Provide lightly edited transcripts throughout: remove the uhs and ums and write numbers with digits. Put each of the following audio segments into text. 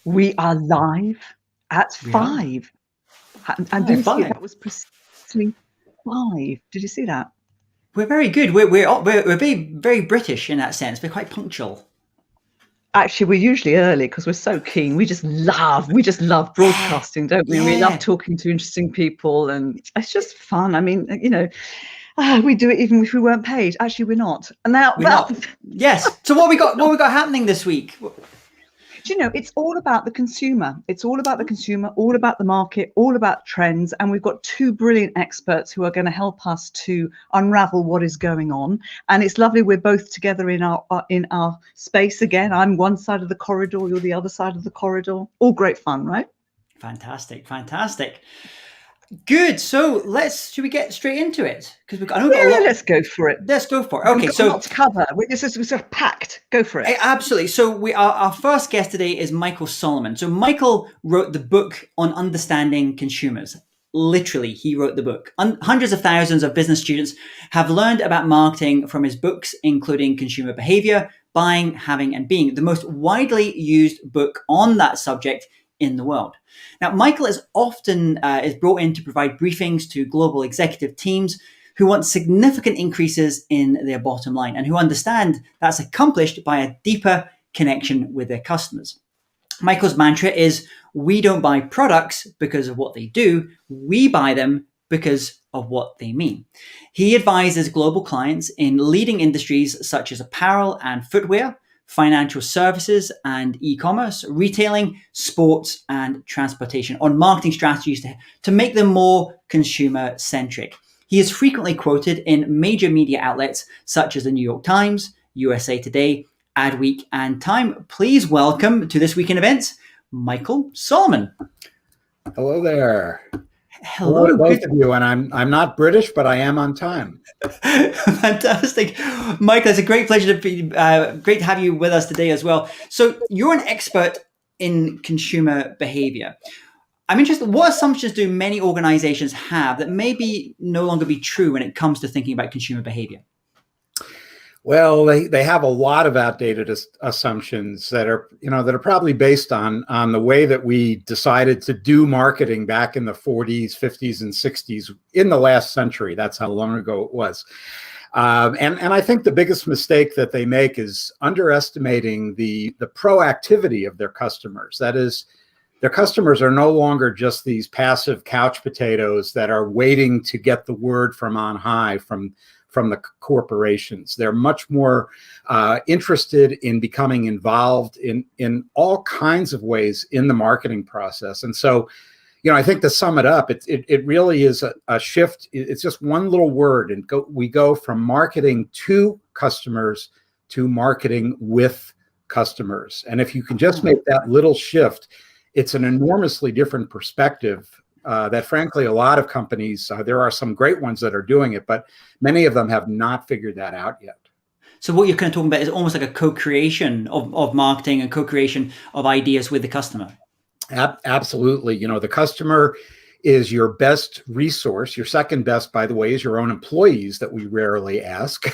We are live at We are. 5. And did you see Five. that was precisely 5? Did you see that? We're very good. We're very, very British in that sense. We're quite punctual. Actually, we're usually early because we're so keen. We just love broadcasting, don't we? Yeah. We love talking to interesting people, and it's just fun. I mean, we do it even if we weren't paid. Actually, we're not. And now, We're not. Yes. So what we got happening this week? Do you know, it's all about the consumer. It's all about the consumer, all about the market, all about trends. And we've got 2 brilliant experts who are going to help us to unravel what is going on. And it's lovely we're both together in our space again. I'm one side of the corridor, you're the other side of the corridor. All great fun, right? Fantastic. Good. So should we get straight into it? Because let's go for it. Let's go for it. Okay, we've got a lot to cover. This is sort of packed. Go for it. Absolutely. So our first guest today is Michael Solomon. So Michael wrote the book on understanding consumers. Literally, he wrote the book. Hundreds of thousands of business students have learned about marketing from his books, including Consumer Behaviour, Buying, Having, and Being, the most widely used book on that subject in the world. Now, Michael is often is brought in to provide briefings to global executive teams who want significant increases in their bottom line and who understand that's accomplished by a deeper connection with their customers. Michael's mantra is, we don't buy products because of what they do, we buy them because of what they mean. He advises global clients in leading industries such as apparel and footwear, financial services and e-commerce, retailing, sports, and transportation on marketing strategies to make them more consumer-centric. He is frequently quoted in major media outlets such as the New York Times, USA Today, Adweek, and Time. Please welcome to This Week in Events, Michael Solomon. Hello there. Hello, both of you. And I'm not British, but I am on time. Fantastic, Michael. It's a great pleasure to be great to have you with us today as well. So you're an expert in consumer behavior. I'm interested. What assumptions do many organizations have that maybe no longer be true when it comes to thinking about consumer behavior? Well, they have a lot of outdated assumptions that are probably based on the way that we decided to do marketing back in the 40s, 50s, and 60s in the last century. That's how long ago it was. And I think the biggest mistake that they make is underestimating the proactivity of their customers. That is, their customers are no longer just these passive couch potatoes that are waiting to get the word from on high from the corporations. They're much more interested in becoming involved in all kinds of ways in the marketing process. And so, I think to sum it up, it really is a shift. It's just one little word, and we go from marketing to customers to marketing with customers. And if you can just make that little shift, it's an enormously different perspective that frankly, a lot of companies, there are some great ones that are doing it, but many of them have not figured that out yet. So what you're kind of talking about is almost like a co-creation of marketing and co-creation of ideas with the customer. Absolutely. The customer is your best resource. Your second best, by the way, is your own employees that we rarely ask.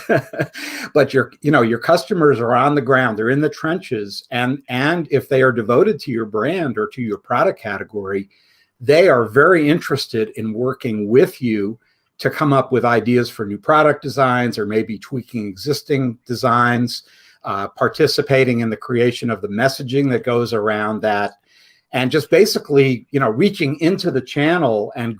But your customers are on the ground. They're in the trenches. And if they are devoted to your brand or to your product category, they are very interested in working with you to come up with ideas for new product designs or maybe tweaking existing designs, participating in the creation of the messaging that goes around that, and just basically, reaching into the channel and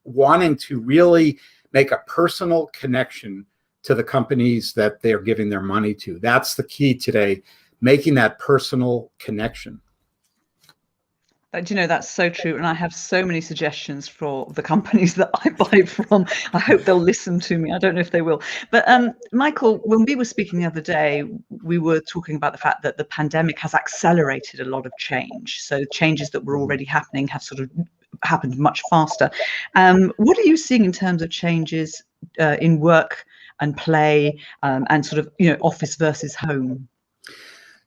wanting to really make a personal connection to the companies that they're giving their money to. That's the key today, making that personal connection. That's so true. And I have so many suggestions for the companies that I buy from. I hope they'll listen to me. I don't know if they will. But Michael, when we were speaking the other day, we were talking about the fact that the pandemic has accelerated a lot of change. So changes that were already happening have sort of happened much faster. What are you seeing in terms of changes in work and play and sort of, office versus home?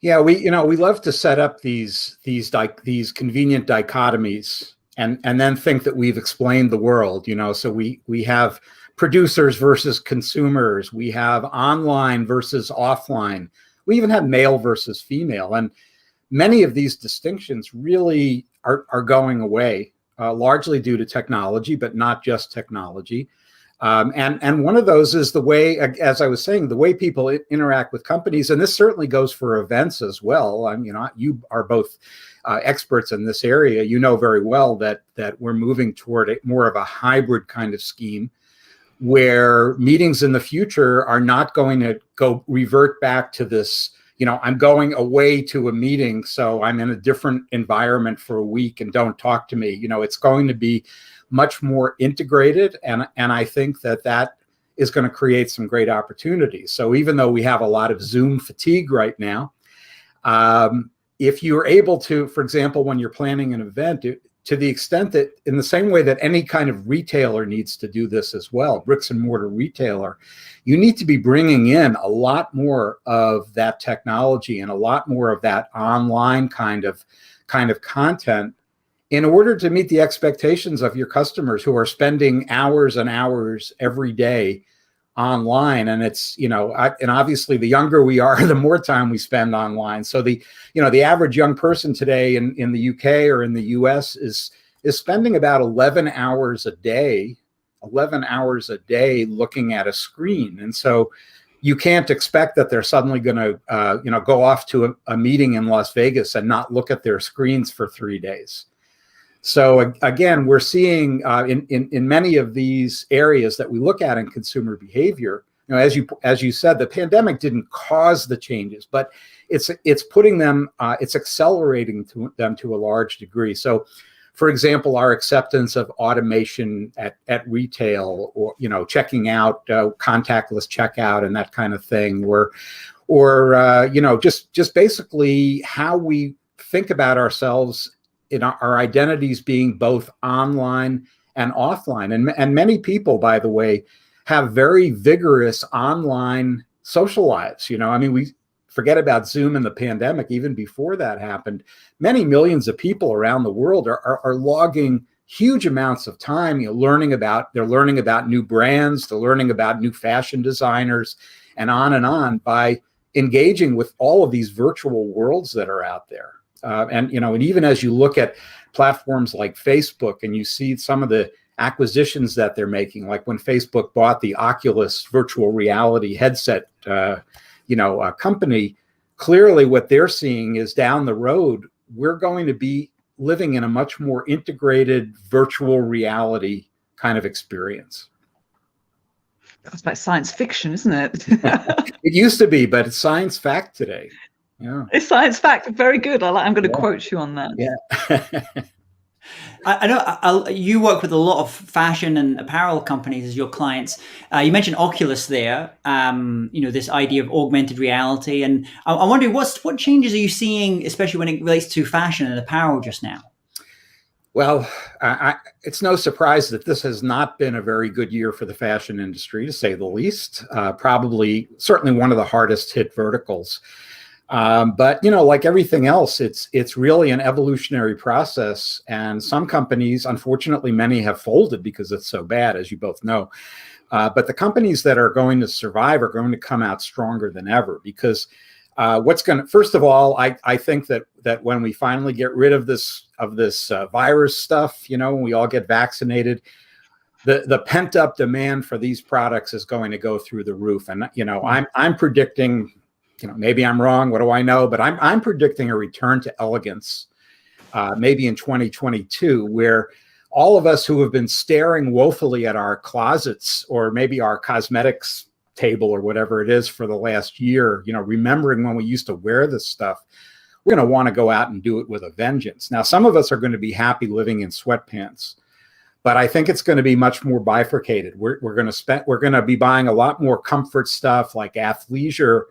Yeah, we love to set up these convenient dichotomies and then think that we've explained the world, so we have producers versus consumers, we have online versus offline, we even have male versus female, and many of these distinctions really are going away, largely due to technology, but not just technology. And one of those is the way, as I was saying, the way people interact with companies, and this certainly goes for events as well. You are both experts in this area. You know very well that we're moving toward more of a hybrid kind of scheme, where meetings in the future are not going to revert back to this. I'm going away to a meeting, so I'm in a different environment for a week and don't talk to me. It's going to be much more integrated, and I think that is going to create some great opportunities. So even though we have a lot of Zoom fatigue right now, if you're able to, for example, when you're planning an event, to the extent that, in the same way that any kind of retailer needs to do this as well, bricks and mortar retailer, you need to be bringing in a lot more of that technology and a lot more of that online kind of content in order to meet the expectations of your customers who are spending hours and hours every day online. And it's, and obviously the younger we are, the more time we spend online. So the average young person today in the UK or in the US is spending about 11 hours a day looking at a screen. And so you can't expect that they're suddenly going to, go off to a meeting in Las Vegas and not look at their screens for 3 days. So again, we're seeing in many of these areas that we look at in consumer behavior, as you said, the pandemic didn't cause the changes, but it's putting them, it's accelerating them to a large degree. So, for example, our acceptance of automation at retail, or checking out, contactless checkout and that kind of thing, or just basically how we think about ourselves in our identities being both online and offline. And many people, by the way, have very vigorous online social lives. We forget about Zoom and the pandemic. Even before that happened, many millions of people around the world are logging huge amounts of time, they're learning about new brands, they're learning about new fashion designers, and on by engaging with all of these virtual worlds that are out there. And even as you look at platforms like Facebook and you see some of the acquisitions that they're making, like when Facebook bought the Oculus virtual reality headset, company, clearly what they're seeing is down the road, we're going to be living in a much more integrated virtual reality kind of experience. That's like science fiction, isn't it? It used to be, but it's science fact today. Yeah, it's science fact. Very good. I'm going to quote you on that. Yeah. I know you work with a lot of fashion and apparel companies as your clients. You mentioned Oculus there. This idea of augmented reality, and I'm wondering what changes are you seeing, especially when it relates to fashion and apparel just now? Well, it's no surprise that this has not been a very good year for the fashion industry, to say the least. Certainly one of the hardest hit verticals. But like everything else, it's really an evolutionary process, and some companies, unfortunately, many have folded because it's so bad, as you both know. But the companies that are going to survive are going to come out stronger than ever, because first of all, I think that when we finally get rid of this virus stuff, when we all get vaccinated, the pent up demand for these products is going to go through the roof. And I'm predicting. Maybe I'm wrong. What do I know? But I'm predicting a return to elegance, maybe in 2022, where all of us who have been staring woefully at our closets or maybe our cosmetics table or whatever it is for the last year, remembering when we used to wear this stuff, we're going to want to go out and do it with a vengeance. Now, some of us are going to be happy living in sweatpants, but I think it's going to be much more bifurcated. We're going to be buying a lot more comfort stuff like athleisure.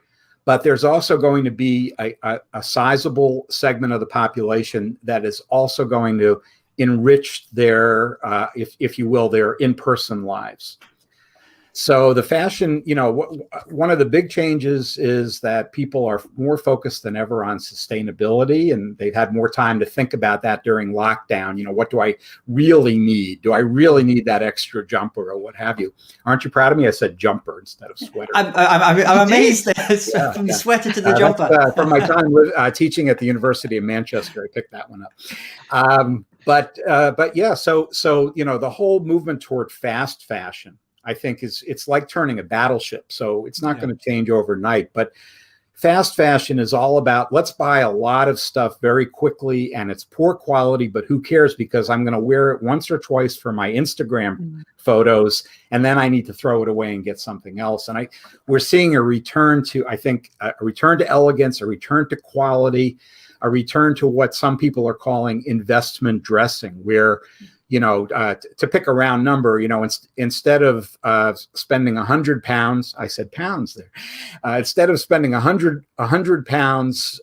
But there's also going to be a sizable segment of the population that is also going to enrich their, if you will, their in-person lives. So the fashion, one of the big changes is that people are more focused than ever on sustainability, and they've had more time to think about that during lockdown. What do I really need? Do I really need that extra jumper or what have you? Aren't you proud of me? I said jumper instead of sweater. I'm amazed. From the sweater to the jumper. From my time teaching at the University of Manchester, I picked that one up. But yeah, so the whole movement toward fast fashion, I think it's like turning a battleship. So it's not going to change overnight, but fast fashion is all about, let's buy a lot of stuff very quickly and it's poor quality, but who cares, because I'm going to wear it once or twice for my Instagram photos, and then I need to throw it away and get something else. And we're seeing a return to, I think, a return to elegance, a return to quality, a return to what some people are calling investment dressing, where to pick a round number, instead of spending £100, I said pounds there, instead of spending 100 pounds,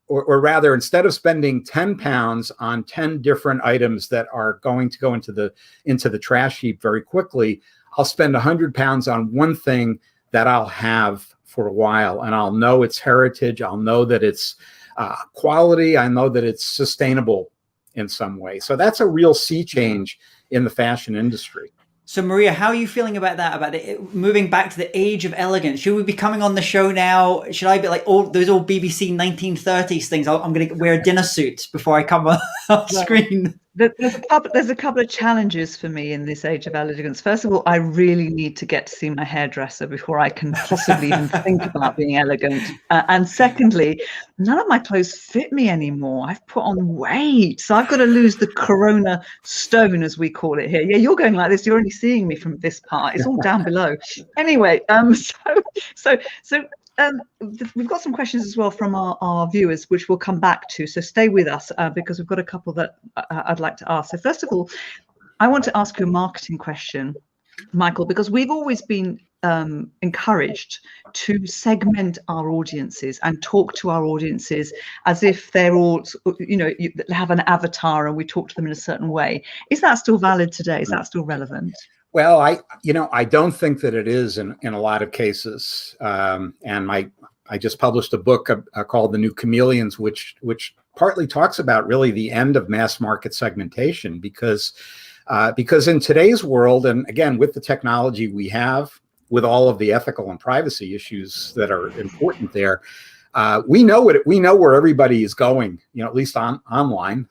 or rather, instead of spending £10 on 10 different items that are going to go into the trash heap very quickly, I'll spend £100 on one thing that I'll have for a while, and I'll know its heritage. I'll know that it's quality. I know that it's sustainable in some way. So that's a real sea change in the fashion industry. So Maria, how are you feeling about that? About moving back to the age of elegance? Should we be coming on the show now? Should I be like those old BBC 1930s things? I'm going to wear a dinner suit before I come on screen. There's a couple of challenges for me in this age of elegance. First of all, I really need to get to see my hairdresser before I can possibly even think about being elegant. And secondly, none of my clothes fit me anymore. I've put on weight, so I've got to lose the corona stone, as we call it here. Yeah, you're going like this. You're only seeing me from this part. It's all down below. Anyway, we've got some questions as well from our viewers, which we'll come back to. So stay with us because we've got a couple that I'd like to ask. So first of all, I want to ask you a marketing question, Michael, because we've always been encouraged to segment our audiences and talk to our audiences as if they're all, have an avatar and we talk to them in a certain way. Is that still valid today? Is that still relevant? Well, I don't think that it is in a lot of cases. And I just published a book called The New Chameleons, which partly talks about really the end of mass market segmentation, because in today's world, and again, with the technology we have, with all of the ethical and privacy issues that are important there, we know where everybody is going, at least online,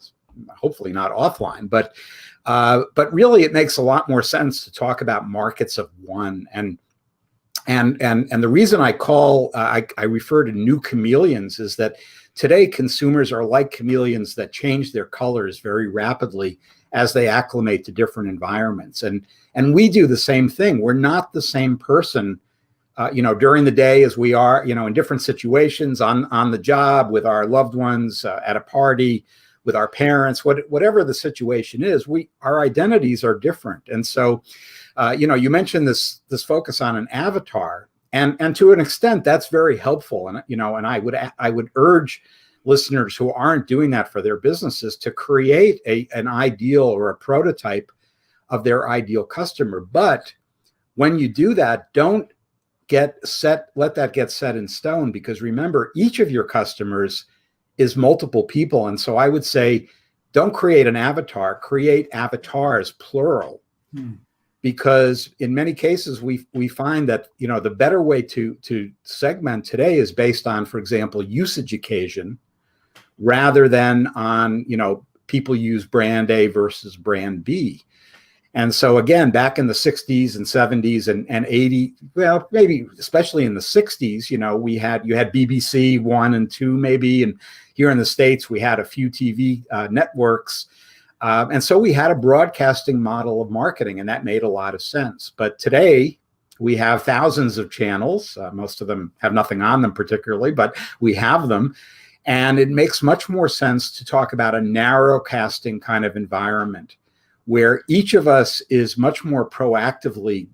hopefully not offline, but really it makes a lot more sense to talk about markets of one. And the reason I refer to new chameleons is that today consumers are like chameleons that change their colors very rapidly as they acclimate to different environments. And we do the same thing. We're not the same person, during the day as we are, in different situations, on the job, with our loved ones, at a party, with our parents, whatever the situation is, our identities are different. And so, you mentioned this focus on an avatar, and to an extent, that's very helpful. And and I would urge listeners who aren't doing that for their businesses to create an ideal or a prototype of their ideal customer. But when you do that, don't let that get set in stone, because remember, each of your customers is multiple people. And so I would say, don't create an avatar, create avatars, plural. Because in many cases, we find that, the better way to segment today is based on, for example, usage occasion, rather than on, people use brand A versus brand B. And so again, back in the 60s and 70s and 80s, well, maybe especially in the 60s, you had BBC 1 and 2 maybe, and here in the States, we had a few TV networks. And so we had a broadcasting model of marketing, and that made a lot of sense. But today, we have thousands of channels. Most of them have nothing on them particularly, but we have them. And it makes much more sense to talk about a narrow casting kind of environment, where each of us is much more proactively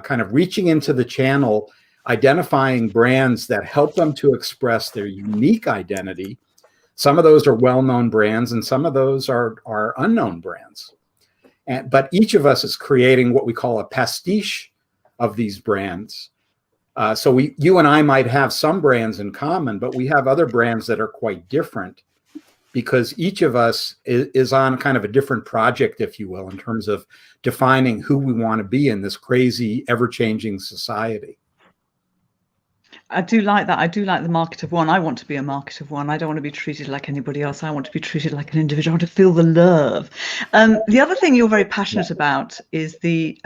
kind of reaching into the channel, identifying brands that help them to express their unique identity. Some of those are well-known brands, and some of those are unknown brands. But each of us is creating what we call a pastiche of these brands. So you and I might have some brands in common, but we have other brands that are quite different because each of us is on kind of a different project, if you will, in terms of defining who we want to be in this crazy, ever-changing society. I do like that. I do like the market of one. I want to be a market of one. I don't want to be treated like anybody else. I want to be treated like an individual. I want to feel the love. The other thing you're very passionate about is the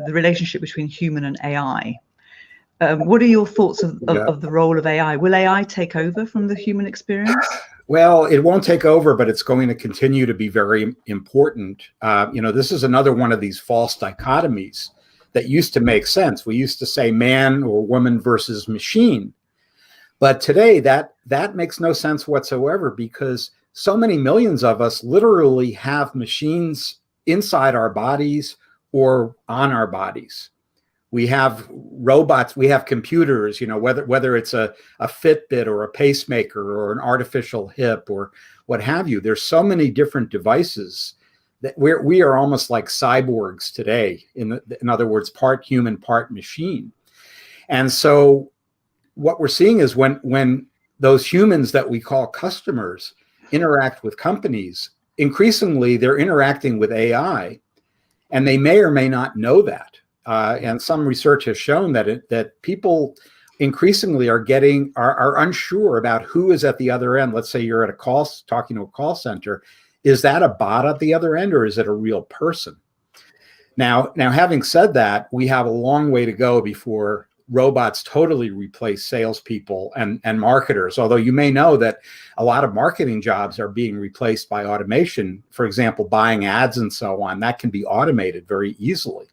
relationship between human and AI. What are your thoughts of the role of AI? Will AI take over from the human experience? Well, it won't take over, but it's going to continue to be very important. This is another one of these false dichotomies that used to make sense. We used to say man or woman versus machine. But today that makes no sense whatsoever because so many millions of us literally have machines inside our bodies or on our bodies. We have robots, we have computers, whether it's a Fitbit or a pacemaker or an artificial hip or what have you. There's so many different devices that we are almost like cyborgs today. In other words, part human, part machine. And so what we're seeing is when those humans that we call customers interact with companies, increasingly they're interacting with AI, and they may or may not know that. And some research has shown that people increasingly are unsure about who is at the other end. Let's say you're at talking to a call center. Is that a bot at the other end, or is it a real person? Now, having said that, we have a long way to go before robots totally replace salespeople and marketers. Although you may know that a lot of marketing jobs are being replaced by automation. For example, buying ads and so on, that can be automated very easily.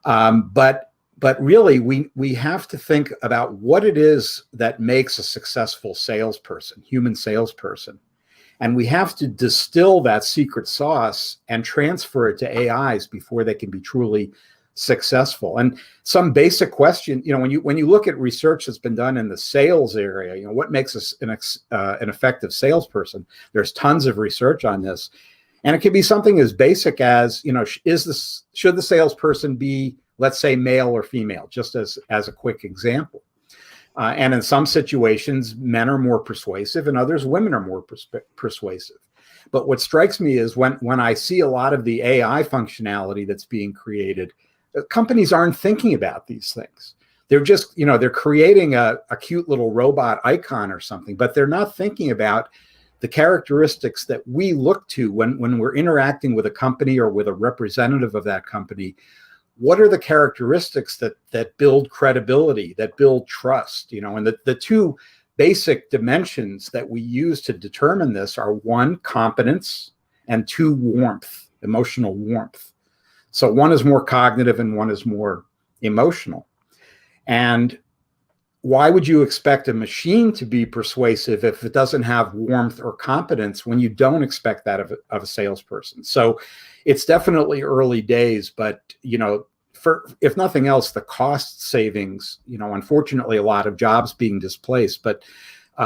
But really, we have to think about what it is that makes a successful salesperson, human salesperson. And we have to distill that secret sauce and transfer it to AIs before they can be truly successful. And some basic question, when you look at research that's been done in the sales area, what makes us an effective salesperson? There's tons of research on this. And it can be something as basic as, should the salesperson be, let's say, male or female, just as a quick example. And in some situations, men are more persuasive, and others, women are more persuasive. But what strikes me is when I see a lot of the AI functionality that's being created, companies aren't thinking about these things. They're just, they're creating a cute little robot icon or something, but they're not thinking about the characteristics that we look to when we're interacting with a company or with a representative of that company. What are the characteristics that build credibility, that build trust? And the two basic dimensions that we use to determine this are one, competence, and two, warmth, emotional warmth. So one is more cognitive and one is more emotional. And why would you expect a machine to be persuasive if it doesn't have warmth or competence when you don't expect that of a salesperson? So it's definitely early days, but, if nothing else, the cost savings, unfortunately, a lot of jobs being displaced, but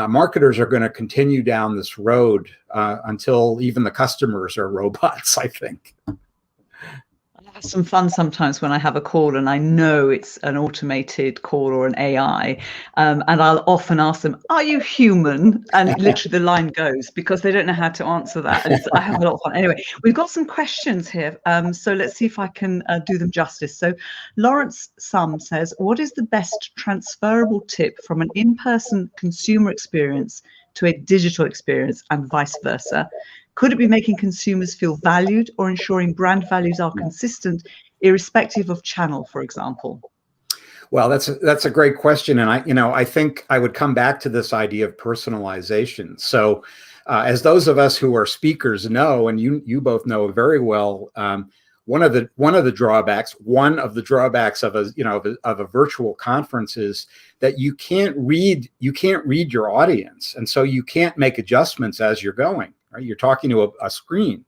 marketers are going to continue down this road until even the customers are robots, I think. I have some fun sometimes when I have a call and I know it's an automated call or an AI, and I'll often ask them, "Are you human?" And literally the line goes because they don't know how to answer that. And I have a lot of fun. Anyway, we've got some questions here, so let's see if I can do them justice. So Lawrence Sum says, "What is the best transferable tip from an in-person consumer experience to a digital experience and vice versa? Could it be making consumers feel valued or ensuring brand values are consistent, irrespective of channel, for example?" Well, that's a great question, and I think I would come back to this idea of personalization. So, as those of us who are speakers know, and you both know very well, one of the drawbacks of a virtual conference is that you can't read your audience, and so you can't make adjustments as you're going. You're talking to a screen,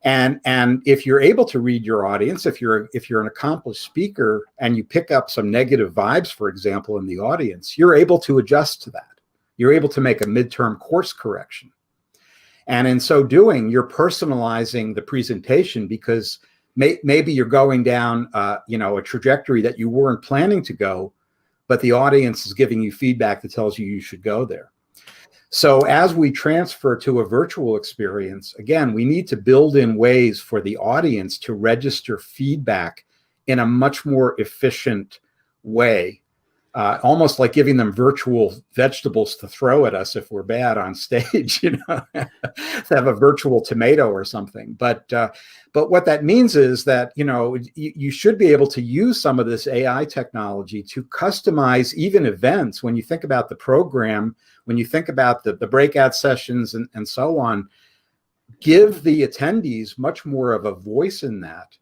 and if you're able to read your audience, if you're an accomplished speaker and you pick up some negative vibes, for example, in the audience, you're able to adjust to that. You're able to make a midterm course correction, and in so doing, you're personalizing the presentation because maybe you're going down, a trajectory that you weren't planning to go, but the audience is giving you feedback that tells you should go there. So as we transfer to a virtual experience, again, we need to build in ways for the audience to register feedback in a much more efficient way, almost like giving them virtual vegetables to throw at us if we're bad on stage, to have a virtual tomato or something. But what that means is that, you should be able to use some of this AI technology to customize even events. When you think about the program, when you think about the breakout sessions and so on, give the attendees much more of a voice in that.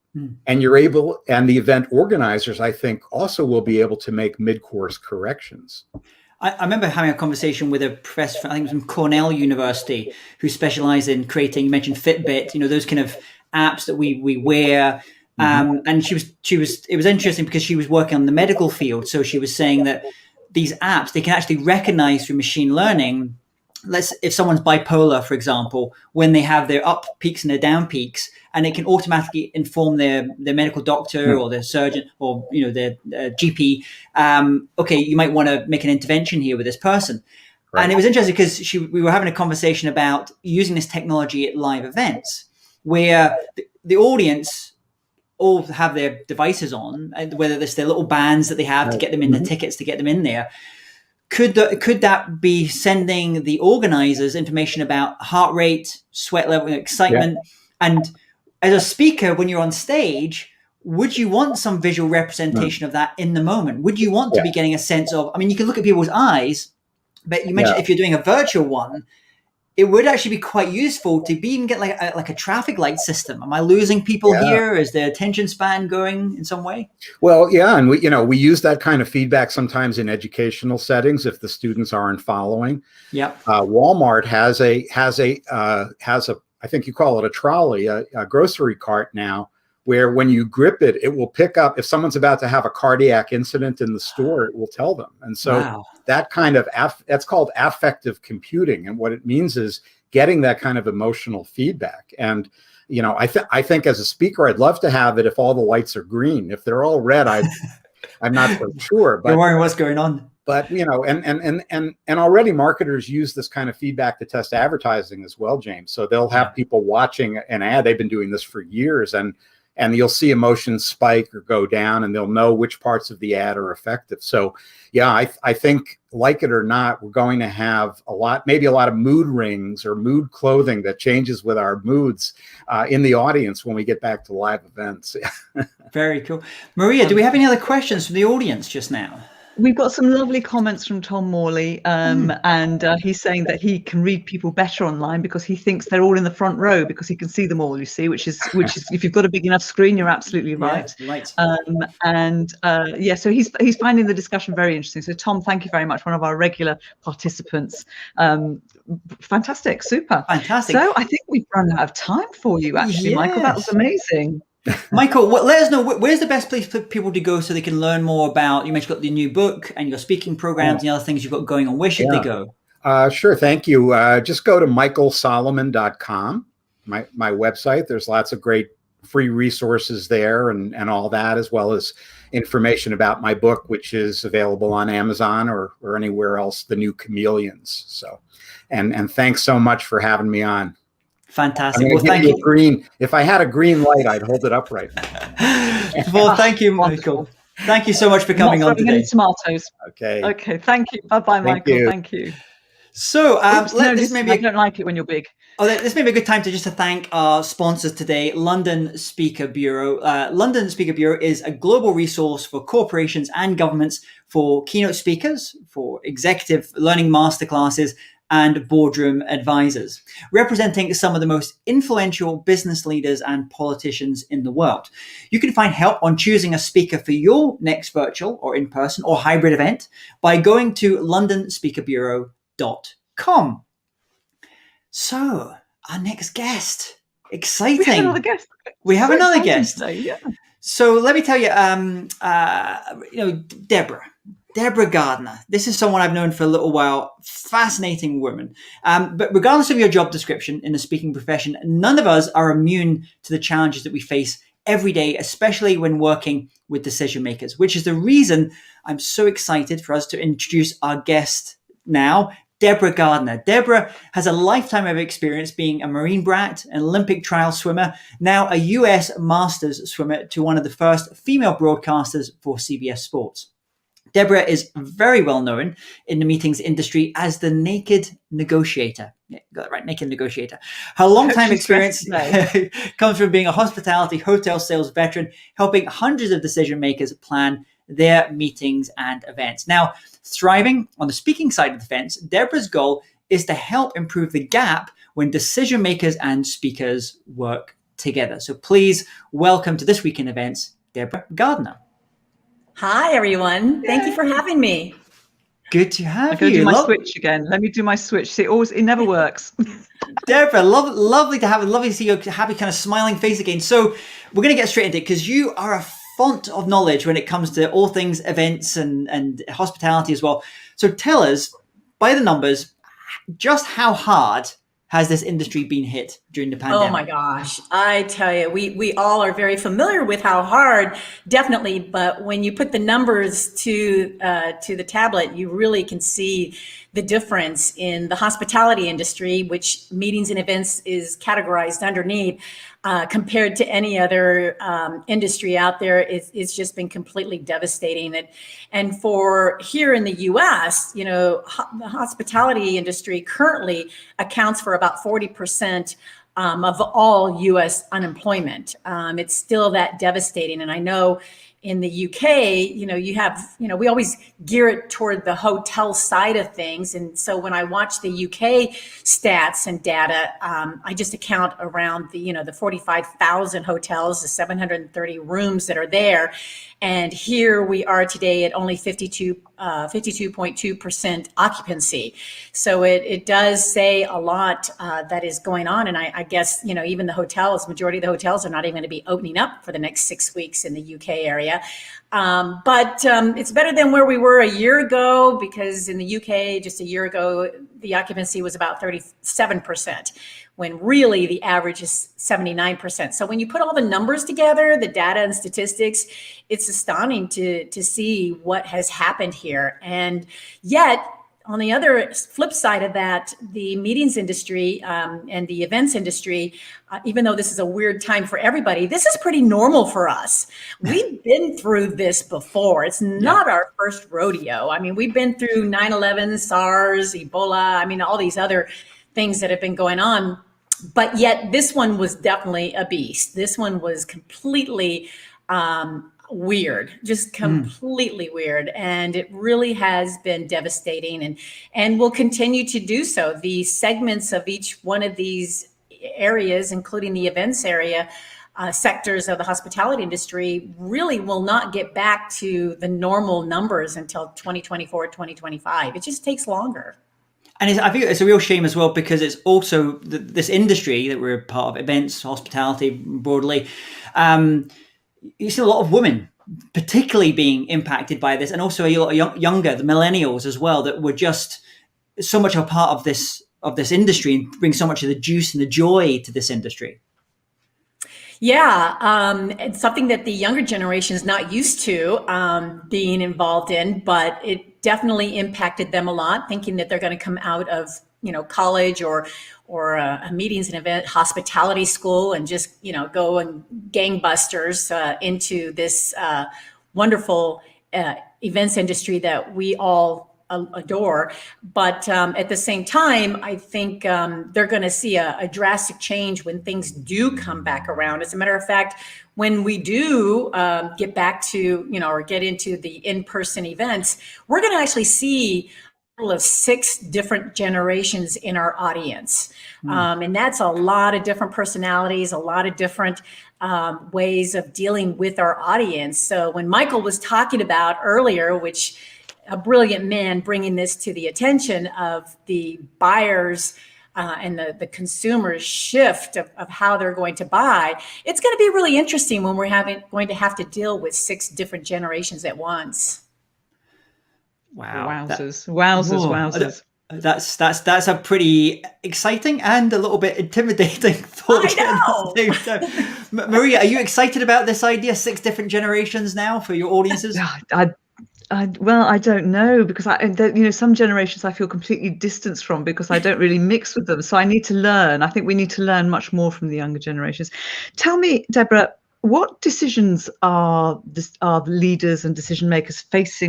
And the event organizers, I think, also will be able to make mid-course corrections. I remember having a conversation with a professor, I think it was from Cornell University, who specialized in creating, you mentioned Fitbit, those kind of apps that we wear. And it was interesting because she was working on the medical field. So she was saying that these apps, they can actually recognize through machine learning, if someone's bipolar, for example, when they have their up peaks and their down peaks, and it can automatically inform their medical doctor or their surgeon or their GP. Okay, you might want to make an intervention here with this person. Right. And it was interesting because we were having a conversation about using this technology at live events, where the audience all have their devices on, whether it's their little bands that they have to get them in the tickets to get them in there. Could that be sending the organizers information about heart rate, sweat level, excitement? And as a speaker, when you're on stage, would you want some visual representation of that in the moment? Would you want to be getting a sense of, you can look at people's eyes, but you mentioned if you're doing a virtual one, it would actually be quite useful to even get like a traffic light system. Am I losing people here? Is their attention span going in some way? Well, yeah, and we use that kind of feedback sometimes in educational settings if the students aren't following. Yeah. Walmart has a I think you call it a trolley, a grocery cart now, where when you grip it, it will pick up if someone's about to have a cardiac incident in the store, it will tell them. And so that kind of that's called affective computing. And what it means is getting that kind of emotional feedback. And, I think as a speaker, I'd love to have it if all the lights are green. If they're all red, I'm not so sure. But you're wondering what's going on. But, and already marketers use this kind of feedback to test advertising as well, James. So they'll have people watching an ad. They've been doing this for years, and you'll see emotions spike or go down, and they'll know which parts of the ad are effective. So, yeah, I think, like it or not, we're going to have maybe a lot of mood rings or mood clothing that changes with our moods in the audience when we get back to live events. Very cool. Maria, do we have any other questions from the audience just now? We've got some lovely comments from Tom Morley, and he's saying that he can read people better online because he thinks they're all in the front row because he can see them all. You see, which is if you've got a big enough screen, you're absolutely right. Yeah, right. So he's finding the discussion very interesting. So Tom, thank you very much. One of our regular participants. Fantastic, super, fantastic. So I think we've run out of time for you, actually, yes. Michael. That was amazing. Michael, let us know where's the best place for people to go so they can learn more about. You mentioned you've got the new book and your speaking programs and the other things you've got going on. Where should they go? Sure, thank you. Just go to michaelsolomon.com, my website. There's lots of great free resources there and all that, as well as information about my book, which is available on Amazon or anywhere else, The New Chameleons. So, and thanks so much for having me on. Fantastic. Well, thank you. Green. If I had a green light, I'd hold it up right now. Well, thank you, Michael. Thank you so much for coming on today. Tomatoes. Okay. Thank you. Bye-bye, Michael. Thank you. So, I don't like it when you're big. This may be a good time to thank our sponsors today, London Speaker Bureau. London Speaker Bureau is a global resource for corporations and governments for keynote speakers, for executive learning masterclasses, and boardroom advisors, representing some of the most influential business leaders and politicians in the world. You can find help on choosing a speaker for your next virtual or in-person or hybrid event by going to londonspeakerbureau.com. So, our next guest, exciting. We have another guest. Yeah. So let me tell you, Deborah Gardner. This is someone I've known for a little while. Fascinating woman. But regardless of your job description in the speaking profession, none of us are immune to the challenges that we face every day, especially when working with decision makers, which is the reason I'm so excited for us to introduce our guest now, Deborah Gardner. Deborah has a lifetime of experience being a Marine brat, an Olympic trial swimmer, now a US Masters swimmer to one of the first female broadcasters for CBS Sports. Deborah is very well known in the meetings industry as the naked negotiator. Yeah, got it right, naked negotiator. Her long-time experience comes from being a hospitality hotel sales veteran, helping hundreds of decision makers plan their meetings and events. Now, thriving on the speaking side of the fence, Deborah's goal is to help improve the gap when decision makers and speakers work together. So please welcome to This Week in Events, Deborah Gardner. Hi, everyone. Thank you for having me. Good to have you. I go do my switch again. Let me do my switch. See, it never works. Deborah, lovely to see your happy kind of smiling face again. So we're going to get straight into it because you are a font of knowledge when it comes to all things events and hospitality as well. So tell us, by the numbers, just how hard has this industry been hit during the pandemic? Oh my gosh. I tell you, we all are very familiar with how hard, definitely. But when you put the numbers to the tablet, you really can see the difference in the hospitality industry, which meetings and events is categorized underneath, compared to any other industry out there. It's just been completely devastating. And for here in the US, the hospitality industry currently accounts for about 40% of all US unemployment. It's still that devastating. And I know in the UK, we always gear it toward the hotel side of things. And so when I watch the UK stats and data, I just account around the 45,000 hotels, the 730 rooms that are there. And here we are today at only 52.2% occupancy. So it does say a lot that is going on. And I guess, even the hotels, majority of the hotels are not even going to be opening up for the next 6 weeks in the UK area. But it's better than where we were a year ago, because in the UK, just a year ago, the occupancy was about 37%, when really the average is 79%. So when you put all the numbers together, the data and statistics, it's astounding to see what has happened here. And yet, on the other flip side of that, the meetings industry and the events industry, even though this is a weird time for everybody, this is pretty normal for us. We've been through this before. It's not our first rodeo. I mean, we've been through 9/11, SARS, Ebola, all these other things that have been going on. But yet this one was definitely a beast. This one was completely weird, just completely weird. And it really has been devastating and will continue to do so. The segments of each one of these areas, including the events area, sectors of the hospitality industry, really will not get back to the normal numbers until 2024, 2025. It just takes longer. And I think it's a real shame as well, because it's also this industry that we're a part of, events, hospitality broadly. You see a lot of women particularly being impacted by this, and also a lot of younger, the millennials as well, that were just so much a part of this industry and bring so much of the juice and the joy to this industry. Yeah, it's something that the younger generation is not used to being involved in, but it definitely impacted them a lot, thinking that they're going to come out of college or a meetings and event hospitality school and just go and gangbusters into this wonderful events industry that we all adore. But at the same time, I think they're going to see a drastic change when things do come back around. As a matter of fact, when we do get back to, or get into the in-person events, we're going to actually see of 6 different generations in our audience. And that's a lot of different personalities, a lot of different ways of dealing with our audience. So when Michael was talking about earlier, which a brilliant man bringing this to the attention of the buyers and the consumer shift of how they're going to buy, it's going to be really interesting when we're going to have to deal with 6 different generations at once. Wow. Wowzers. That's a pretty exciting and a little bit intimidating thought. I know. Maria, are you excited about this idea? 6 different generations now for your audiences? Well, I don't know, because some generations I feel completely distanced from because I don't really mix with them. So I need to learn. I think we need to learn much more from the younger generations. Tell me, Deborah, what decisions are leaders and decision makers faced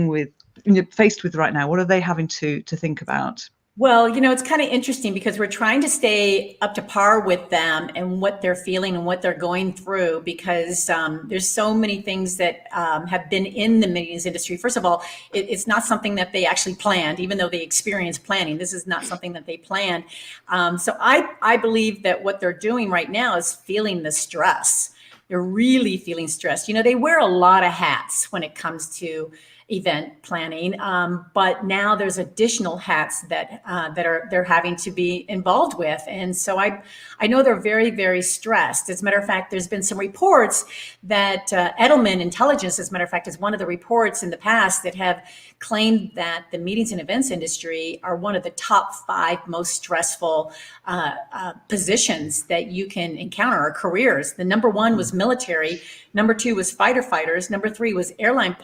with right now? What are they having to think about? Well, it's kind of interesting because we're trying to stay up to par with them and what they're feeling and what they're going through, because there's so many things that have been in the meetings industry. First of all, it's not something that they actually planned, even though they experienced planning. This is not something that they planned. So I believe that what they're doing right now is feeling the stress. They're really feeling stressed. They wear a lot of hats when it comes to event planning, but now there's additional hats that they're having to be involved with, and so I know they're very, very stressed. As a matter of fact, there's been some reports that Edelman Intelligence, as a matter of fact, is one of the reports in the past that have claimed that the meetings and events industry are one of the top 5 most stressful positions that you can encounter, or careers. The number 1 was military, number 2 was fighter fighters, number 3 was airline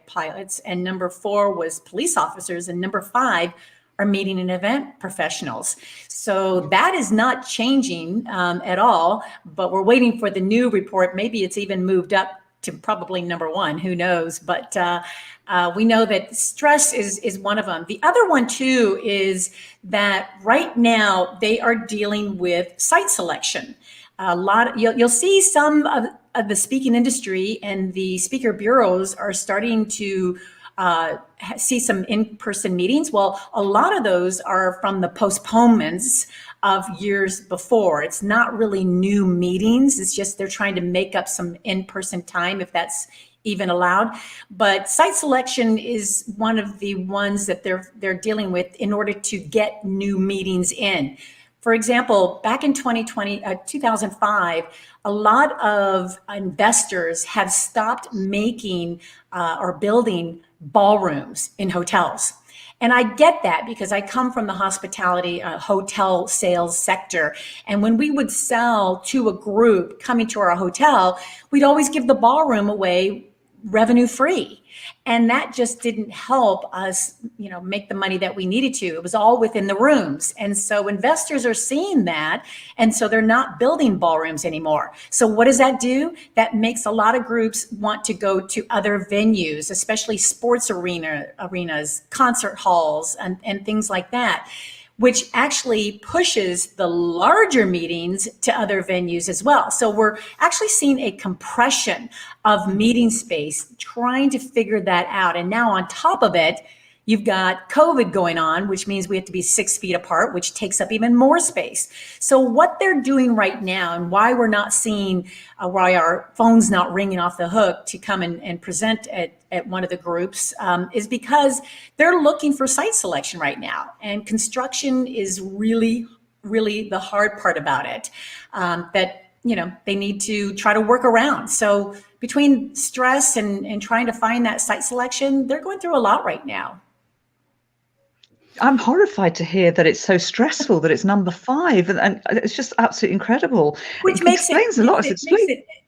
pilots, and number 4 was police officers, and number 5 are meeting and event professionals. So that is not changing at all, but we're waiting for the new report. Maybe it's even moved up to probably number 1, who knows? But we know that stress is one of them. The other one too is that right now they are dealing with site selection. You'll see some of the speaking industry and the speaker bureaus are starting to see some in-person meetings. Well, a lot of those are from the postponements of years before. It's not really new meetings. It's just they're trying to make up some in-person time, if that's even allowed. But site selection is one of the ones that they're dealing with in order to get new meetings in. For example, back in 2005, a lot of investors have stopped making or building ballrooms in hotels. And I get that because I come from the hospitality hotel sales sector. And when we would sell to a group coming to our hotel, we'd always give the ballroom away revenue free. And that just didn't help us, make the money that we needed to. It was all within the rooms. And so investors are seeing that. And so they're not building ballrooms anymore. So what does that do? That makes a lot of groups want to go to other venues, especially sports arenas, concert halls, and things like that, which actually pushes the larger meetings to other venues as well. So we're actually seeing a compression of meeting space, trying to figure that out. And now on top of it, you've got COVID going on, which means we have to be 6 feet apart, which takes up even more space. So what they're doing right now, and why we're not seeing, why our phone's not ringing off the hook to come and present at one of the groups, is because they're looking for site selection right now. And construction is really, really the hard part about it, that they need to try to work around. So between stress and trying to find that site selection, they're going through a lot right now. I'm horrified to hear that it's so stressful, that it's number 5, and it's just absolutely incredible. Which explains a lot.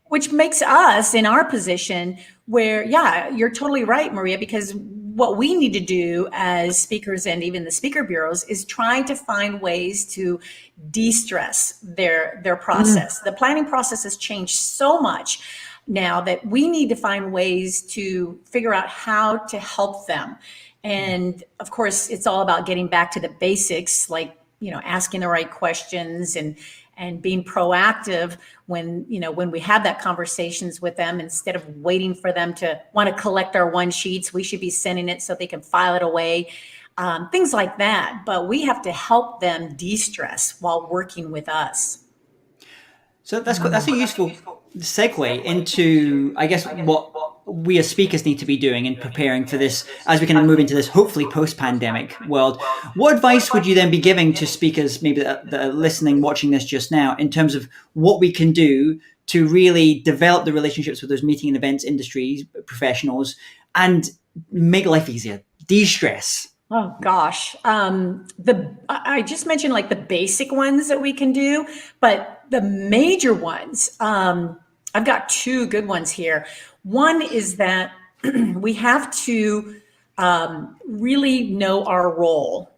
Which makes us in our position where, yeah, you're totally right, Maria, because what we need to do as speakers and even the speaker bureaus is trying to find ways to de-stress their process. The planning process has changed so much now that we need to find ways to figure out how to help them. And of course, it's all about getting back to the basics, like, asking the right questions and being proactive when we have that conversations with them. Instead of waiting for them to want to collect our one sheets, we should be sending it so they can file it away, things like that. But we have to help them de-stress while working with us. So that's a useful segue into, I guess, what we as speakers need to be doing in preparing for this as we kind of move into this hopefully post-pandemic world. What advice would you then be giving to speakers maybe that are listening, watching this just now, in terms of what we can do to really develop the relationships with those meeting and events industries professionals and make life easier, de-stress? Oh gosh. I just mentioned like the basic ones that we can do, but the major ones, I've got two good ones here. One is that we have to really know our role.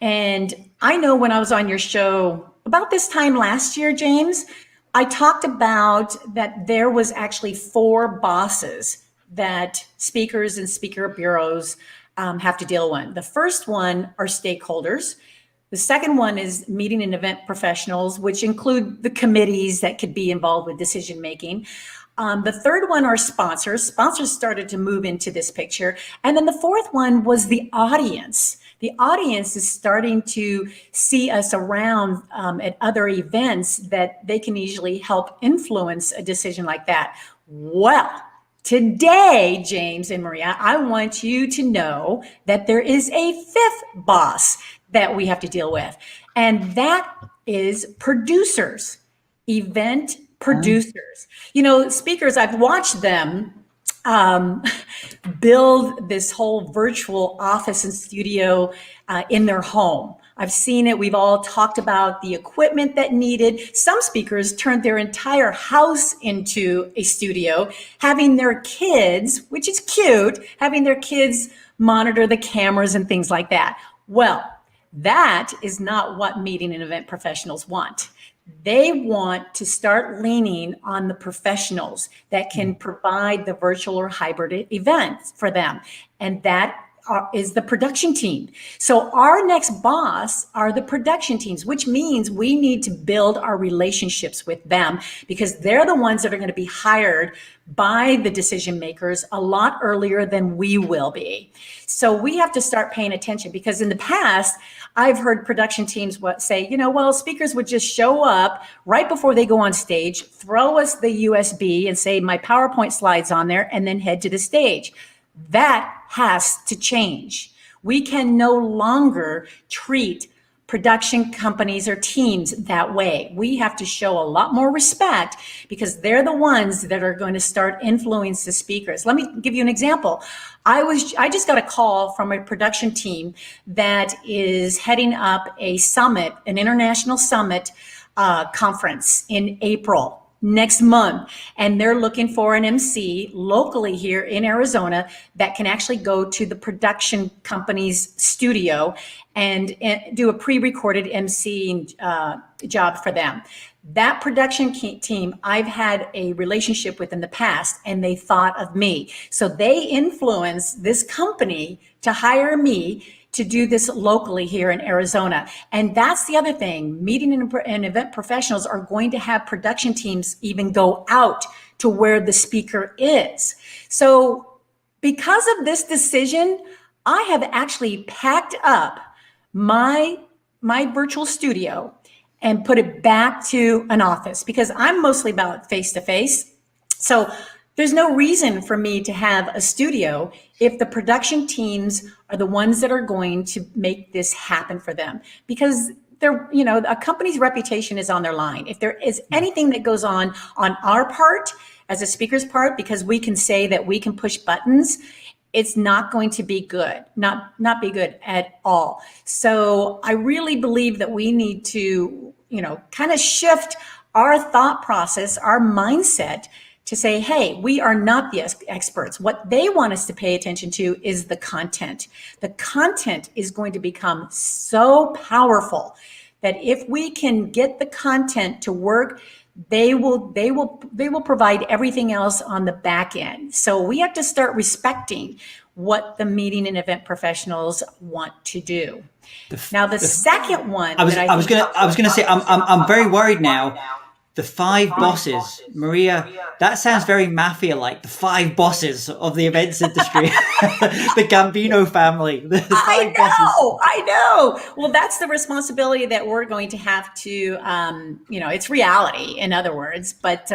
And I know when I was on your show about this time last year, James, I talked about that there was actually 4 bosses that speakers and speaker bureaus have to deal with. The first one are stakeholders. The second one is meeting and event professionals, which include the committees that could be involved with decision making. The third one are sponsors. Sponsors started to move into this picture. And then the fourth one was the audience. The audience is starting to see us around at other events that they can easily help influence a decision like that. Well, today, James and Maria, I want you to know that there is a 5th boss that we have to deal with, and that is producers, event producers. You know, speakers, I've watched them build this whole virtual office and studio in their home. I've seen it. We've all talked about the equipment that needed. Some speakers turned their entire house into a studio, having their kids, which is cute, having their kids monitor the cameras and things like that. Well, that is not what meeting and event professionals want. They want to start leaning on the professionals that can provide the virtual or hybrid events for them. And that is the production team. So our next boss are the production teams, which means we need to build our relationships with them because they're the ones that are going to be hired by the decision makers a lot earlier than we will be. So we have to start paying attention because in the past, I've heard production teams say, you know, well, speakers would just show up right before they go on stage, throw us the USB and say, my PowerPoint slides on there, and then head to the stage. That has to change. We can no longer treat production companies or teams that way. We have to show a lot more respect because they're the ones that are going to start influencing the speakers. Let me give you an example. I just got a call from a production team that is heading up a summit, an international summit conference in April next month. And they're looking for an MC locally here in Arizona that can actually go to the production company's studio and do a pre-recorded MC job for them. That production team, I've had a relationship with in the past, and they thought of me. So they influenced this company to hire me to do this locally here in Arizona. And that's the other thing. Meeting and event professionals are going to have production teams even go out to where the speaker is. So because of this decision, I have actually packed up my virtual studio and put it back to an office because I'm mostly about face-to-face. So there's no reason for me to have a studio if the production teams are the ones that are going to make this happen for them, because they're, you know, a company's reputation is on their line. If there is anything that goes on our part as a speaker's part, because we can say that we can push buttons, it's not going to be good, not be good at all. So I really believe that we need to, you know, kind of shift our thought process, our mindset to say, hey, we are not the experts. What they want us to pay attention to is the content. The content is going to become so powerful that if we can get the content to work, they will provide everything else on the back end. So we have to start respecting what the meeting and event professionals want to do. Now, the second one, I was gonna say, I'm very worried now. The 5 bosses, Maria, that sounds very mafia-like. The 5 bosses of the events industry, the Gambino family. The 5 bosses. I know. Well, that's the responsibility that we're going to have to, you know, it's reality, in other words. But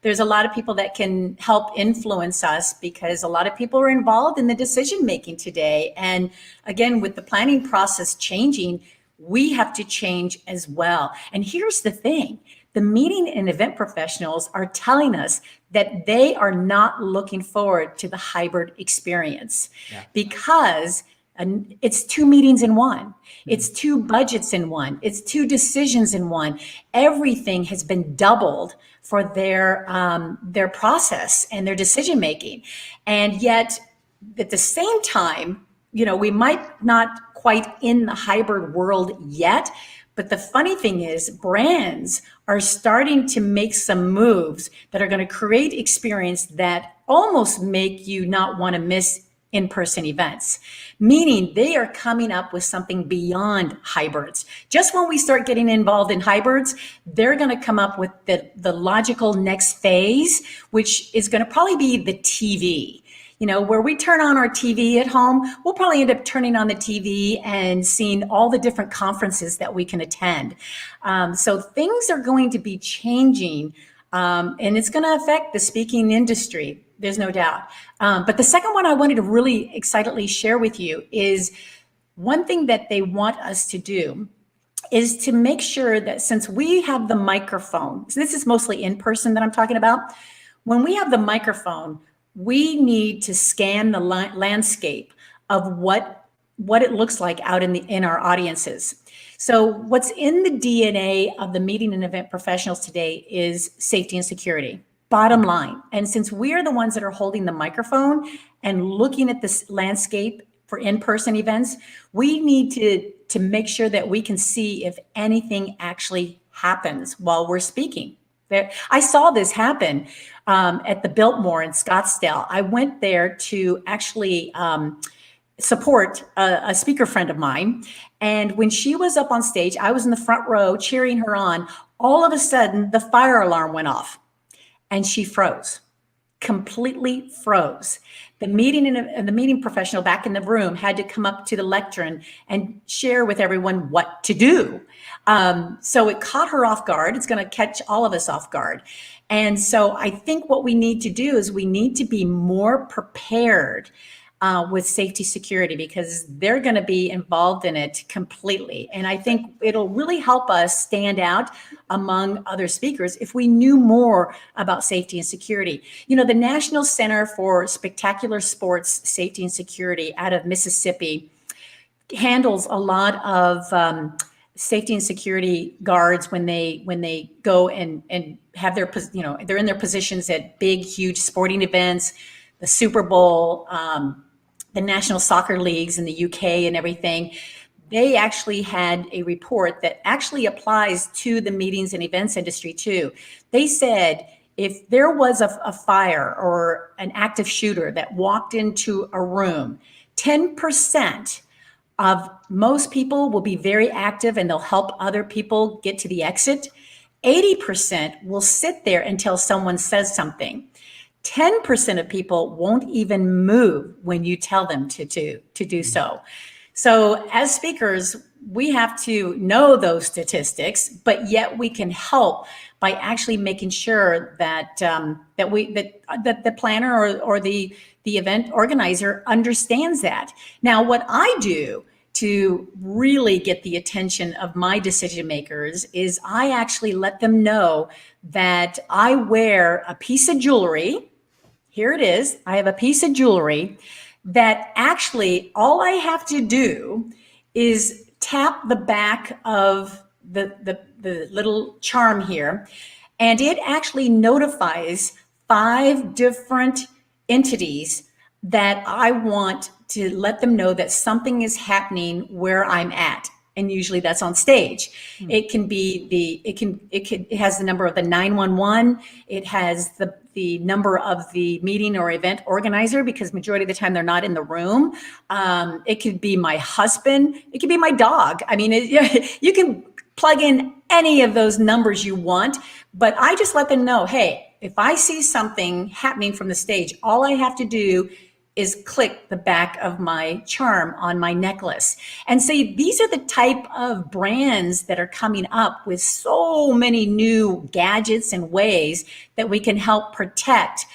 there's a lot of people that can help influence us because a lot of people are involved in the decision-making today. And again, with the planning process changing, we have to change as well. And here's the thing. The meeting and event professionals are telling us that they are not looking forward to the hybrid experience because And it's 2 meetings in one. It's 2 budgets in one. It's 2 decisions in one. Everything has been doubled for their process and their decision making. And yet, at the same time, we might not quite in the hybrid world yet. But the funny thing is, brands are starting to make some moves that are going to create experience that almost make you not want to miss in-person events, meaning they are coming up with something beyond hybrids. Just when we start getting involved in hybrids, they're going to come up with the logical next phase, which is going to probably be the TV. Where we turn on our TV at home, we'll probably end up turning on the TV and seeing all the different conferences that we can attend. So things are going to be changing, and it's going to affect the speaking industry. There's no doubt. But the second one I wanted to really excitedly share with you is one thing that they want us to do is to make sure that since we have the microphone, so this is mostly in person that I'm talking about, when we have the microphone, we need to scan the landscape of what it looks like out in our audiences. So what's in the DNA of the meeting and event professionals today is safety and security, bottom line. And since we are the ones that are holding the microphone and looking at this landscape for in-person events, we need to make sure that we can see if anything actually happens while we're speaking. I saw this happen at the Biltmore in Scottsdale. I went there to actually support a speaker friend of mine. And when she was up on stage, I was in the front row cheering her on. All of a sudden, the fire alarm went off and she froze, completely froze. The meeting professional back in the room had to come up to the lectern and share with everyone what to do. So it caught her off guard. It's going to catch all of us off guard. And so I think what we need to do is we need to be more prepared with safety security, because they're going to be involved in it completely. And I think it'll really help us stand out among other speakers if we knew more about safety and security. The National Center for Spectacular Sports Safety and Security out of Mississippi handles a lot of safety and security guards when they go and have their, they're in their positions at big, huge sporting events, the Super Bowl, the national soccer leagues in the UK and everything. They actually had a report that actually applies to the meetings and events industry too. They said if there was a fire or an active shooter that walked into a room, 10% of most people will be very active and they'll help other people get to the exit. 80% will sit there until someone says something. 10% of people won't even move when you tell them to do so. So as speakers, we have to know those statistics, but yet we can help by actually making sure that the planner or the event organizer understands that. Now, what I do to really get the attention of my decision makers is I actually let them know that I wear a piece of jewelry. Here it is. I have a piece of jewelry that actually all I have to do is tap the back of the little charm here, and it actually notifies 5 different entities that I want to let them know that something is happening where I'm at. And usually that's on stage. It can be it has the number of the 911. It has the number of the meeting or event organizer, because majority of the time they're not in the room. It could be my husband. It could be my dog. I mean, you can plug in any of those numbers you want, but I just let them know, hey, if I see something happening from the stage, all I have to do is click the back of my charm on my necklace. And so these are the type of brands that are coming up with so many new gadgets and ways that we can help protect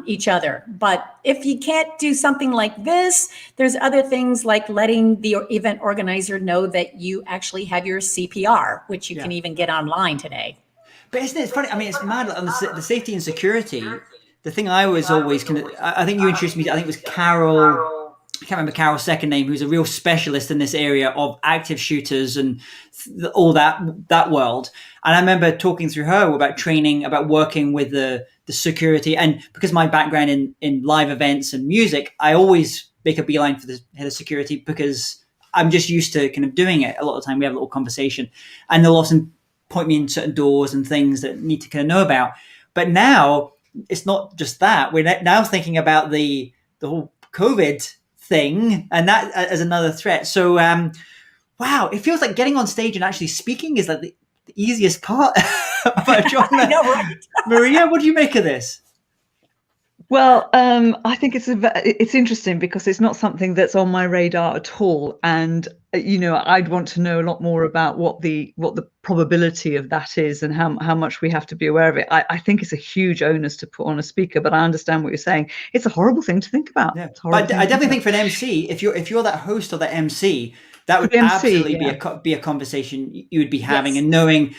each other. But if you can't do something like this, there's other things like letting the event organizer know that you actually have your CPR, which you can even get online today. But isn't it funny? I mean, it's mad on the safety and security. The thing I was always I think you introduced me to, I think it was Carol I can't remember Carol's second name, who's a real specialist in this area of active shooters and all that world. And I remember talking through her about training, about working with the security. And because my background in live events and music, I always make a beeline for the head of security because I'm just used to kind of doing it. A lot of the time we have a little conversation and they'll often point me in certain doors and things that need to kind of know about. But now it's not just that. We're now thinking about the whole COVID thing and that as another threat. So, wow, it feels like getting on stage and actually speaking is like the easiest part about John. I know, right? Maria, what do you make of this? Well, I think it's interesting because it's not something that's on my radar at all, and I'd want to know a lot more about what the probability of that is and how much we have to be aware of it. I think it's a huge onus to put on a speaker, but I understand what you're saying. It's a horrible thing to think about. Yeah, but I definitely think for an MC, if you're that host or that MC, that would absolutely be a conversation you would be having, and knowing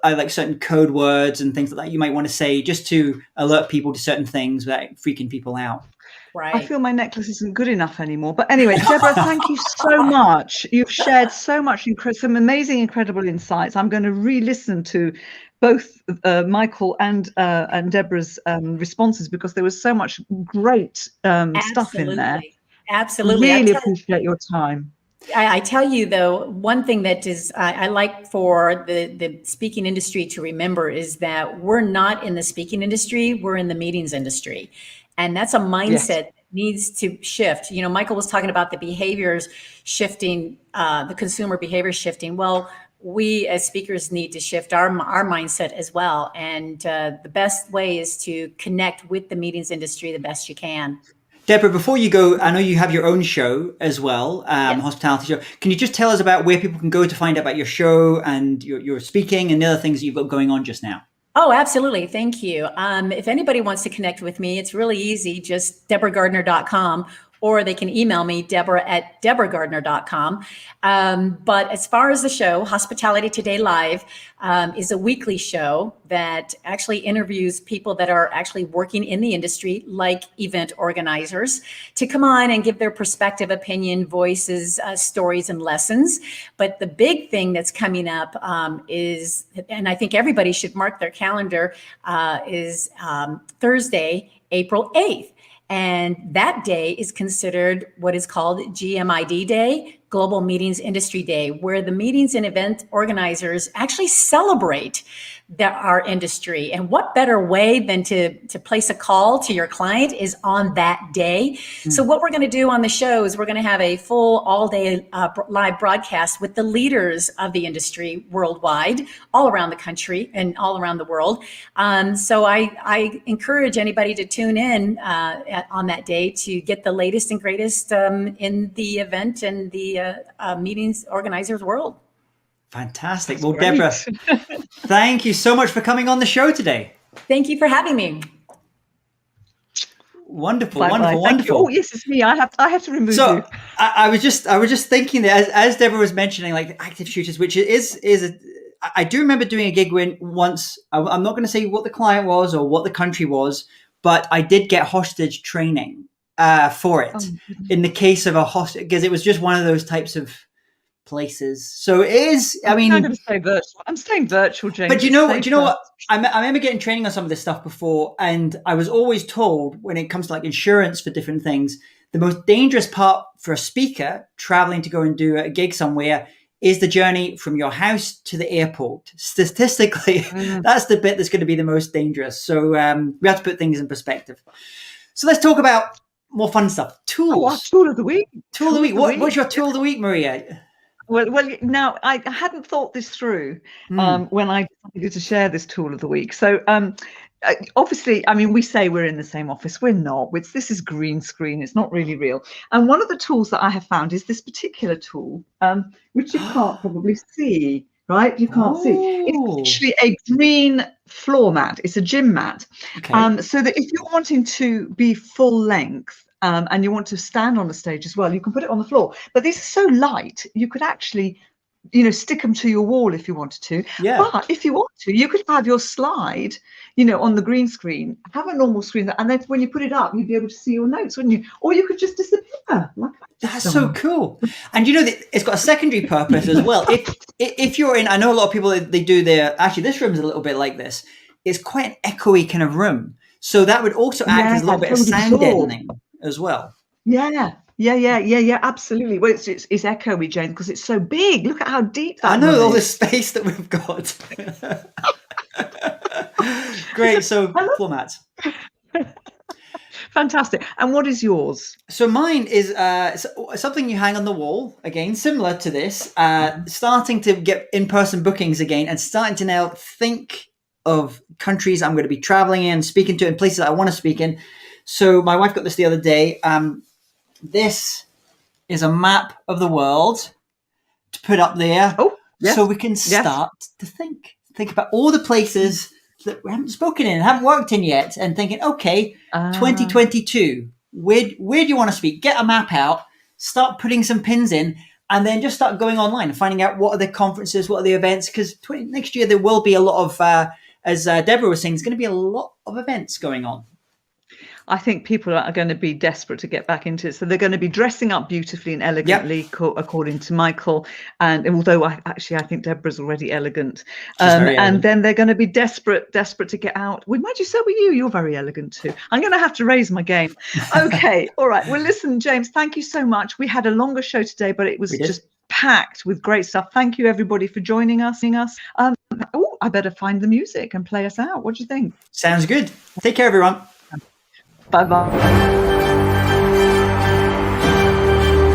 like certain code words and things like that you might want to say just to alert people to certain things without freaking people out. Right. I feel my necklace isn't good enough anymore. But anyway, Deborah, thank you so much. You've shared so much, some amazing, incredible insights. I'm going to re-listen to both Michael and Deborah's responses because there was so much great stuff in there. Absolutely. Really appreciate your time. I tell you, though, one thing that is I like for the speaking industry to remember is that we're not in the speaking industry, we're in the meetings industry. And that's a mindset that needs to shift. Michael was talking about the behaviors shifting, the consumer behavior shifting. Well, we as speakers need to shift our mindset as well. And the best way is to connect with the meetings industry the best you can. Deborah, before you go, I know you have your own show as well, hospitality show. Can you just tell us about where people can go to find out about your show and your speaking and the other things that you've got going on just now? Oh, absolutely. Thank you. If anybody wants to connect with me, it's really easy. Just DeborahGardner.com, or they can email me, Deborah@DeborahGardner.com. But as far as the show, Hospitality Today Live is a weekly show that actually interviews people that are actually working in the industry, like event organizers, to come on and give their perspective, opinion, voices, stories, and lessons. But the big thing that's coming up is, and I think everybody should mark their calendar, is Thursday, April 8th. And that day is considered what is called GMID Day, Global Meetings Industry Day, where the meetings and event organizers actually celebrate our industry. And what better way than to place a call to your client is on that day. So what we're going to do on the show is we're going to have a full all-day live broadcast with the leaders of the industry worldwide, all around the country and all around the world. So I encourage anybody to tune in on that day to get the latest and greatest in the event and the meetings organizers world. Fantastic. Well, Deborah, thank you so much for coming on the show today. Thank you for having me. Wonderful, Bye-bye. wonderful, wonderful. Oh, yes, it's me. I have to remove you. I was just thinking that as Deborah was mentioning, like active shooters, which I do remember doing a gig once. I'm not going to say what the client was or what the country was, but I did get hostage training for it in the case of a hostage, because it was just one of those types of places. So it is, I mean, I'm going to stay virtual. I'm staying virtual, James. But do you know what? I remember getting training on some of this stuff before, and I was always told when it comes to like insurance for different things, the most dangerous part for a speaker traveling to go and do a gig somewhere is the journey from your house to the airport. Statistically, that's the bit that's going to be the most dangerous. So we have to put things in perspective. So let's talk about more fun stuff. Tools. Tool of the week. Tool of the week. What's your tool of the week, Maria? Well, now I hadn't thought this through when I decided to share this tool of the week. So obviously, I mean, we say we're in the same office. We're not. This is green screen. It's not really real. And one of the tools that I have found is this particular tool, which you can't probably see. Right? You can't see. It's actually a green floor mat. It's a gym mat. Okay. So that if you're wanting to be full length, and you want to stand on the stage as well, you can put it on the floor. But these are so light, you could actually stick them to your wall if you wanted to. Yeah. But if you want to, you could have your slide, on the green screen, have a normal screen, and then when you put it up, you'd be able to see your notes, wouldn't you? Or you could just disappear. That's so cool. And it's got a secondary purpose as well. If you're in, I know a lot of people, they do actually this room is a little bit like this. It's quite an echoey kind of room. So that would also act as a little bit of sound deadening as well. Yeah, absolutely. Well, it's echoey, Jane, because it's so big. Look at how deep that I know, all is. this space that we've got. Great. So formats. Fantastic. And what is yours? So mine is something you hang on the wall, again, similar to this, starting to get in-person bookings again and starting to now think of countries I'm going to be traveling in, speaking to, and places I want to speak in. So my wife got this the other day. This is a map of the world to put up there. Oh, yes. So we can start to think about all the places that we haven't spoken in, haven't worked in yet, and thinking, okay, 2022, where do you want to speak? Get a map out, start putting some pins in, and then just start going online and finding out what are the conferences, what are the events, because next year there will be a lot of, as Deborah was saying, there's going to be a lot of events going on. I think people are going to be desperate to get back into it. So they're going to be dressing up beautifully and elegantly, according to Michael. And although I think Deborah's already elegant. And then they're going to be desperate to get out. Well, mind you, so are you. You're very elegant too. I'm going to have to raise my game. Okay. All right. Well, listen, James, thank you so much. We had a longer show today, but it was just packed with great stuff. Thank you, everybody, for joining us. I better find the music and play us out. What do you think? Sounds good. Take care, everyone. Bye-bye.